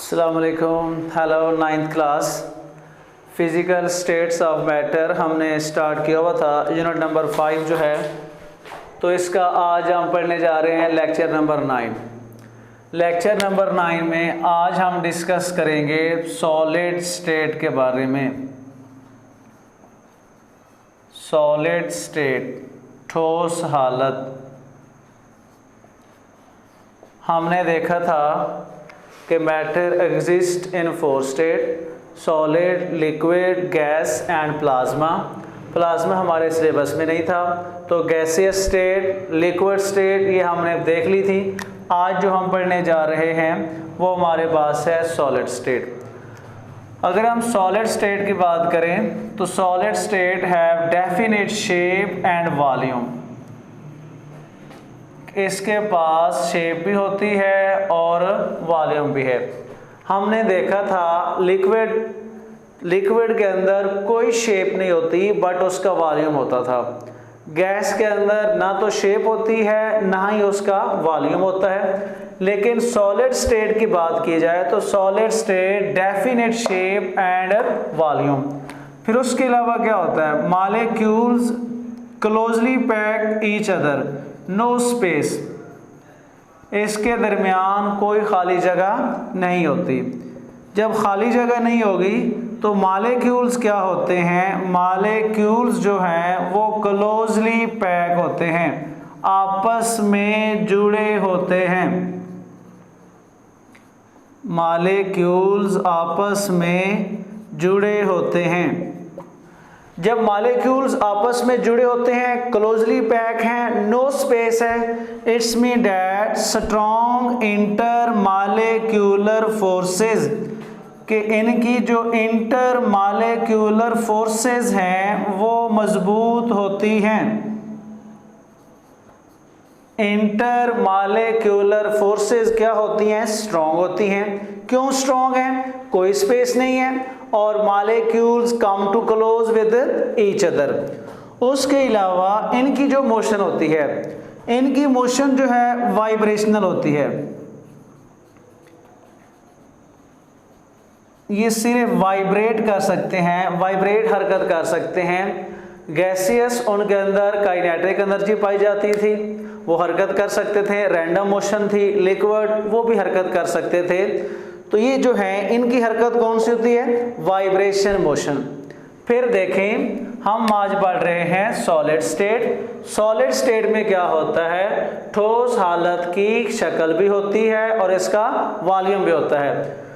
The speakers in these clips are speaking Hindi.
अस्सलामुअलैकुम, hello. 9th class physical states of matter हमने स्टार्ट किया हुआ था, यूनिट नंबर 5 जो है। तो इसका आज हम पढ़ने जा रहे हैं लेक्चर नंबर 9। लेक्चर नंबर 9 में आज हम डिस्कस करेंगे सॉलिड स्टेट के बारे में। सॉलिड स्टेट, ठोस हालत। हमने देखा था कि matter exist in 4 state: solid, liquid, gas and plasma. Plasma हमारे सिलेबस में नहीं था, तो गैसियस स्टेट, लिक्विड स्टेट ये हमने देख ली थी। आज जो हम पढ़ने जा रहे हैं वो हमारे पास है सॉलिड स्टेट। अगर हम सॉलिड स्टेट की बात करें तो solid state have definite shape and volume. इसके पास शेप भी होती है और वॉल्यूम भी है। हमने देखा था लिक्विड के अंदर कोई शेप नहीं होती बट उसका वॉल्यूम होता था। गैस के अंदर ना तो शेप होती है ना ही उसका वॉल्यूम होता है। लेकिन सॉलिड स्टेट की बात की जाए तो solid state definite shape and volume. फिर उसके अलावा क्या होता है? Molecules closely packed each other, no space. इसके दरमियान कोई खाली जगह नहीं होती। जब खाली जगह नहीं होगी तो मॉलिक्यूल्स क्या होते हैं? मॉलिक्यूल्स जो हैं वो क्लोजली पैक होते हैं, आपस में जुड़े होते हैं। मॉलिक्यूल्स आपस में जुड़े होते हैं। जब मॉलिक्यूल्स आपस में जुड़े होते हैं, क्लोजली पैक हैं, नो स्पेस है, it's mean that strong inter molecular forces, कि इनकी जो इंटर मॉलिक्यूलर फोर्सेस हैं वो मजबूत होती हैं। इंटर मॉलिक्यूलर फोर्सेस क्या होती हैं? स्ट्रॉन्ग होती हैं। क्यों स्ट्रॉन्ग हैं? कोई स्पेस नहीं है और molecules come too close with each other. उसके अलावा इनकी जो मोशन होती है, इनकी मोशन जो है वाइब्रेशनल होती है। ये सिर्फ वाइब्रेट कर सकते हैं, वाइब्रेट हरकत कर सकते हैं। गैसियस उनके अंदर काइनेटिक एनर्जी पाई जाती थी, वो हरकत कर सकते थे, रैंडम मोशन थी। लिक्विड वो भी हरकत कर सकते थे। तो ये जो है इनकी हरकत कौन सी होती है? Vibration motion. फिर देखें, हम आज पढ़ रहे हैं सॉलिड स्टेट। सॉलिड स्टेट में क्या होता है? ठोस हालत की शक्ल भी होती है और इसका वॉल्यूम भी होता है।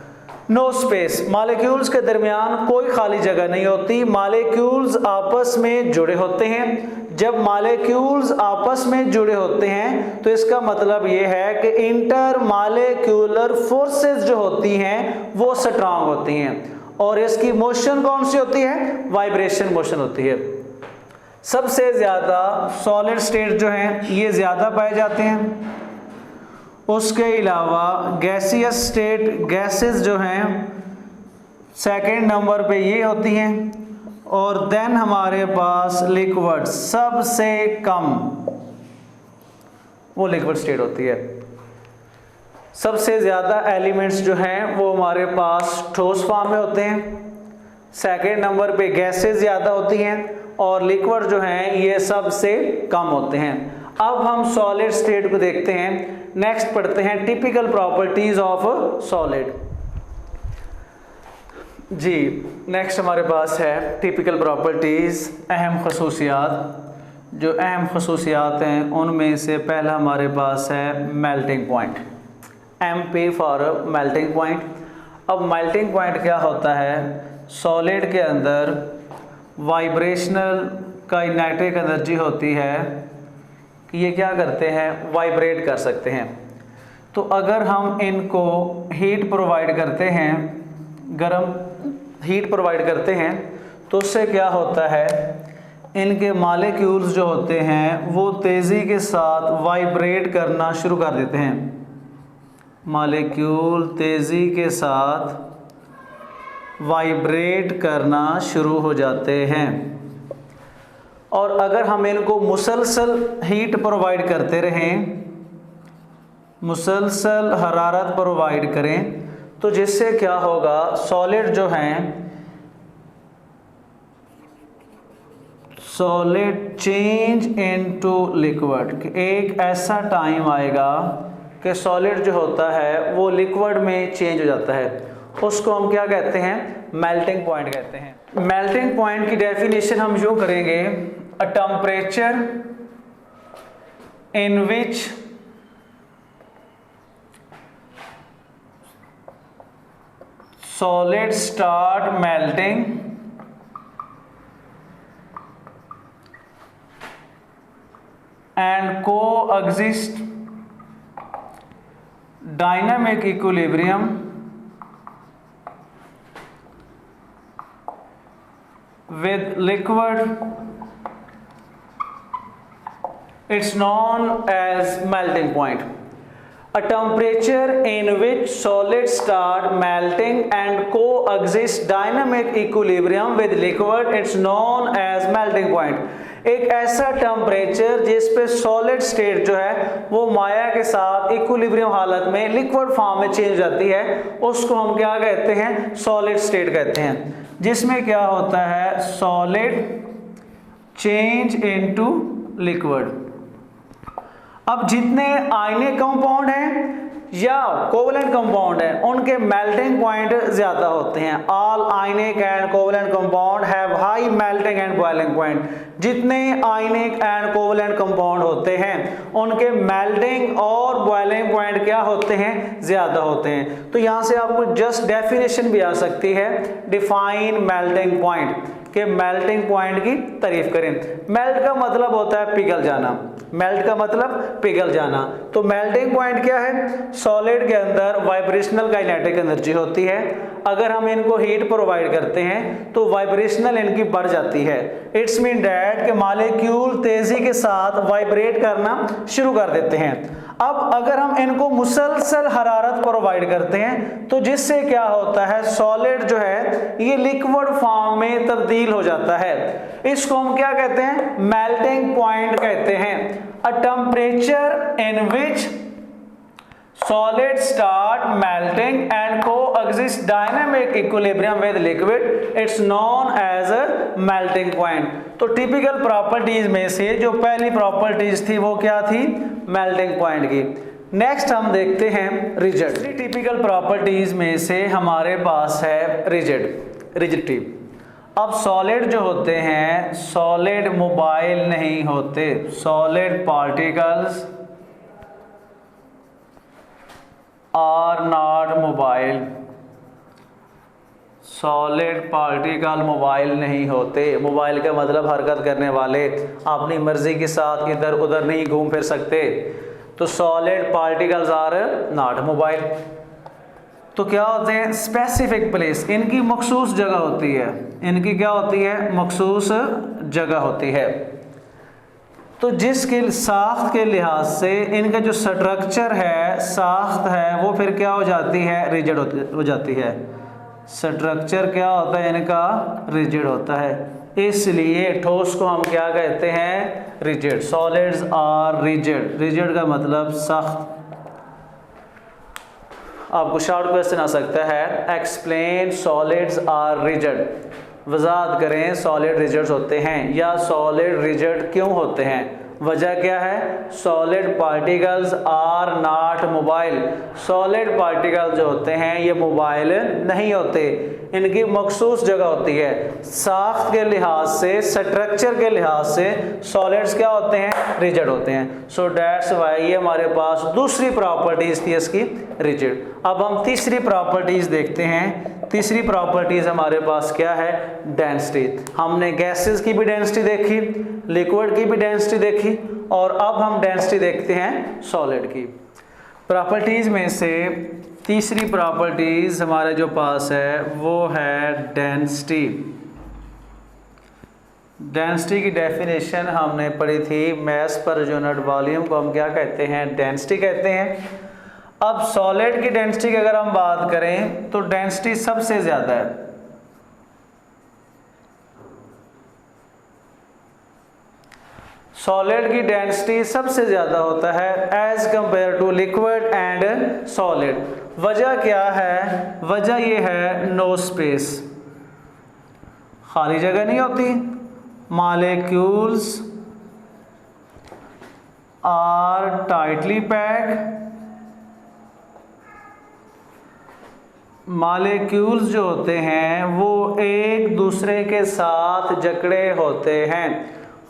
नो स्पेस, मॉलिक्यूल्स के दरमियान कोई खाली जगह नहीं होती, मॉलिक्यूल्स आपस में जुड़े होते हैं। जब मॉलिक्यूल्स आपस में जुड़े होते हैं तो इसका मतलब ये है कि इंटर मॉलिक्यूलर फोर्सेस जो होती हैं वो स्ट्रांग होती हैं और इसकी मोशन कौन सी होती है? वाइब्रेशन मोशन होती है। सबसे ज़्यादा सॉलिड स्टेट जो हैं ये ज़्यादा पाए जाते हैं। उसके अलावा गैसियस स्टेट, गैसेस जो हैं सेकंड नंबर पे ये होती हैं। और देन हमारे पास लिक्विड सबसे कम, वो लिक्विड स्टेट होती है। सबसे ज़्यादा एलिमेंट्स जो हैं वो हमारे पास ठोस फॉर्म में होते हैं। सेकंड नंबर पे गैसेस ज़्यादा होती हैं और लिक्विड जो हैं ये सबसे कम होते हैं। अब हम सॉलिड स्टेट को देखते हैं। नेक्स्ट पढ़ते हैं टिपिकल प्रॉपर्टीज ऑफ सॉलिड। जी, नेक्स्ट हमारे पास है टिपिकल प्रॉपर्टीज, अहम खसूसियात। जो अहम खसूसियात हैं उनमें से पहला हमारे पास है melting point. MP for melting point. अब मेल्टिंग पॉइंट क्या होता है? सॉलिड के अंदर वाइब्रेशनल काइनेटिक एनर्जी होती है कि ये क्या करते हैं? वाइब्रेट कर सकते हैं। तो अगर हम इनको हीट प्रोवाइड करते हैं, गर्म हीट प्रोवाइड करते हैं, तो उससे क्या होता है? इनके मॉलिक्यूल्स जो होते हैं वो तेज़ी के साथ वाइब्रेट करना शुरू कर देते हैं। मॉलिक्यूल तेज़ी के साथ वाइब्रेट करना शुरू हो जाते हैं। और अगर हम इनको मुसलसल हीट प्रोवाइड करते रहें, मुसलसल हरारत प्रोवाइड करें, तो जिससे क्या होगा, सॉलिड जो हैं, सॉलिड चेंज इनटू लिक्विड, एक ऐसा टाइम आएगा कि सॉलिड जो होता है वो लिक्विड में चेंज हो जाता है, उसको हम क्या कहते हैं, मेल्टिंग पॉइंट कहते हैं। मेल्टिंग पॉइंट की डेफिनेशन हम यूँ करेंगे, अ temperature in which solid start melting and coexist dynamic equilibrium with liquid, it's known as melting point. A temperature in which solids start melting and coexist dynamic equilibrium with liquid, it's known as melting point। एक ऐसा टेम्परेचर जिस पे सॉलिड स्टेट जो है वो माया के साथ इक्विलिब्रियम हालत में लिक्विड फॉर्म में चेंज हो जाती है, उसको हम क्या कहते हैं, सॉलिड स्टेट कहते हैं, जिसमें क्या होता है, सॉलिड चेंज इनटू लिक्विड। अब जितने आयनिक कंपाउंड हैं या कोवलेंट कंपाउंड हैं उनके मेल्टिंग पॉइंट ज़्यादा होते हैं। All ionic and covalent compound have high melting and boiling point. जितने आयनिक एंड कोवलेंट कंपाउंड होते हैं उनके मेल्टिंग और बॉइलिंग पॉइंट क्या होते हैं, ज़्यादा होते हैं। तो यहाँ से आपको जस्ट डेफिनेशन भी आ सकती है, डिफाइन मेल्टिंग पॉइंट, के मेल्टिंग पॉइंट की तारीफ करें। मेल्ट का मतलब होता है पिघल जाना, मेल्ट का मतलब पिघल जाना। तो मेल्टिंग पॉइंट क्या है, सॉलिड के अंदर वाइब्रेशनल काइनेटिक एनर्जी होती है, अगर हम इनको हीट प्रोवाइड करते हैं तो वाइब्रेशनल इनकी बढ़ जाती है। इट्स मीन डैट के मॉलिक्यूल तेजी के साथ वाइब्रेट करना शुरू कर देते हैं। अब अगर हम इनको मुसलसल हरारत प्रोवाइड करते हैं तो जिससे क्या होता है, सॉलिड जो है ये लिक्विड फॉर्म में तब्दील हो जाता है। इसको हम क्या कहते हैं, मेल्टिंग पॉइंट कहते हैं। अ temperature in which solid start melting and coexist dynamic equilibrium with liquid, it's known as a melting point। तो टिपिकल प्रॉपर्टीज में से जो पहली प्रॉपर्टीज थी वो क्या थी, मेल्टिंग पॉइंट की। नेक्स्ट हम देखते हैं रिजिड। टिपिकल प्रॉपर्टीज में से हमारे पास है रिजिडिटी। अब सॉलिड जो होते हैं, सॉलिड मोबाइल नहीं होते, solid particles are not mobile, solid particle mobile नहीं होते। मोबाइल का मतलब हरकत करने वाले, अपनी मर्जी के साथ इधर उधर नहीं घूम फिर सकते। तो solid particles are not mobile. तो क्या होते हैं, स्पेसिफिक प्लेस, इनकी मखसूस जगह होती है, इनकी क्या होती है, मखसूस जगह होती है। तो जिसके साख्त के लिहाज से इनका जो स्ट्रक्चर है, साख्त है, वो फिर क्या हो जाती है, रिजिड हो जाती है। स्ट्रक्चर क्या होता है इनका, रिजिड होता है। इसलिए ठोस को हम क्या कहते हैं, rigid. Solids are rigid, rigid का मतलब सख्त। आपको शॉर्ट क्वेश्चन आ सकता है, एक्सप्लेन सॉलिड्स आर रिजिड, वजाहत करें सॉलिड रिजिड्स होते हैं या सॉलिड रिजिड क्यों होते हैं। वजह क्या है, solid particles are not mobile, solid particle जो होते हैं ये मोबाइल नहीं होते, इनकी मखसूस जगह होती है। साख्त के लिहाज से, स्ट्रक्चर के लिहाज से सॉलिड्स क्या होते हैं, रिजिड होते हैं। सो दैट्स वाई ये हमारे पास दूसरी प्रॉपर्टीज थी इसकी, रिजिड। अब हम तीसरी प्रॉपर्टीज देखते हैं। तीसरी प्रॉपर्टीज हमारे पास क्या है, डेंसिटी। हमने गैसेस की भी डेंसिटी देखी, लिक्विड की भी डेंसिटी देखी, और अब हम डेंसिटी देखते हैं सॉलिड की। प्रॉपर्टीज में से तीसरी प्रॉपर्टीज हमारे जो पास है वो है डेंसिटी। डेंसिटी की डेफिनेशन हमने पढ़ी थी, मास पर यूनिट वॉल्यूम को हम क्या कहते हैं, डेंसिटी कहते हैं। अब सॉलिड की डेंसिटी की अगर हम बात करें तो डेंसिटी सबसे ज़्यादा है, सॉलिड की डेंसिटी सबसे ज़्यादा होता है as compare to liquid and solid. वजह क्या है? वजह ये है नो स्पेस, खाली जगह नहीं होती। Molecules are tightly packed, molecules जो होते हैं वो एक दूसरे के साथ जकड़े होते हैं,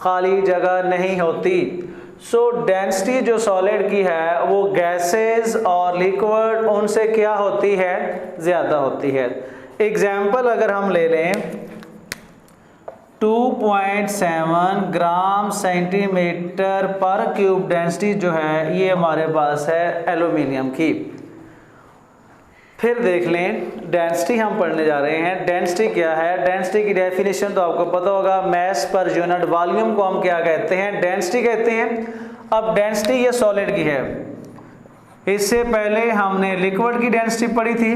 खाली जगह नहीं होती। सो डेंसिटी जो सॉलिड की है वो गैसेस और लिक्विड उनसे क्या होती है? ज़्यादा होती है। एग्जाम्पल अगर हम ले लें 2.7 ग्राम सेंटीमीटर पर क्यूब डेंसिटी जो है ये हमारे पास है एल्यूमिनियम की। फिर देख लें डेंसिटी हम पढ़ने जा रहे हैं। डेंसिटी क्या है? डेंसिटी की डेफिनेशन तो आपको पता होगा, मास पर यूनिट वॉल्यूम को हम क्या कहते हैं? डेंसिटी कहते हैं। अब डेंसिटी ये सॉलिड की है, इससे पहले हमने लिक्विड की डेंसिटी पढ़ी थी,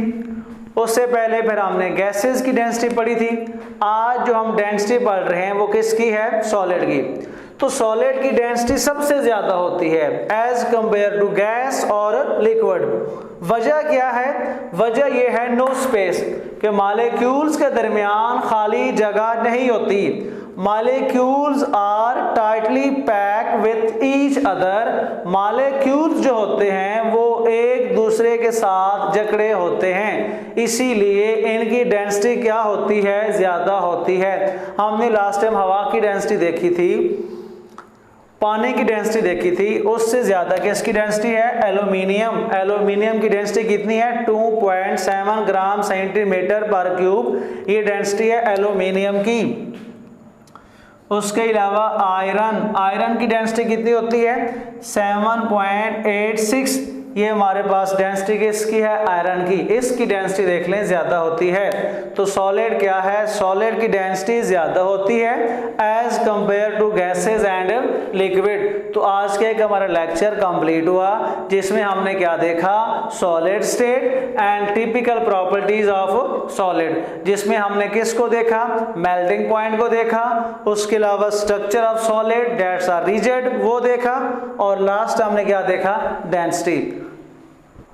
उससे पहले फिर हमने गैसेस की डेंसिटी पढ़ी थी। आज जो हम डेंसिटी पढ़ रहे हैं वो किसकी है? सॉलिड की। तो सॉलिड की डेंसिटी सबसे ज्यादा होती है एज कंपेयर टू गैस और लिक्विड। वजह क्या है? वजह यह है नो स्पेस, कि मॉलिक्यूल्स के दरमियान खाली जगह नहीं होती। Molecules are tightly packed with each other, molecules जो होते हैं वो एक दूसरे के साथ जकड़े होते हैं, इसीलिए इनकी डेंसिटी क्या होती है? ज्यादा होती है। हमने लास्ट टाइम हवा की डेंसिटी देखी थी, पानी की डेंसिटी देखी थी, उससे ज्यादा किसकी डेंसिटी है? एल्यूमिनियम। एल्यूमिनियम की डेंसिटी कितनी है? 2.7 ग्राम सेंटीमीटर पर क्यूब, ये डेंसिटी है एल्यूमिनियम की। उसके अलावा आयरन की डेंसिटी कितनी होती है? 7.86, ये हमारे पास डेंसिटी किसकी है? आयरन की। इसकी डेंसिटी देख लें ज्यादा होती है। तो सॉलिड क्या है? सॉलिड की डेंसिटी ज्यादा होती है as compare to gases and liquid. तो आज का एक हमारा लेक्चर कंप्लीट हुआ जिसमें हमने क्या देखा? Solid state and typical properties of solid, जिसमें हमने किसको देखा? मेल्टिंग पॉइंट को देखा, उसके अलावा structure of solid that's are rigid वो देखा, और लास्ट हमने क्या देखा? डेंसिटी।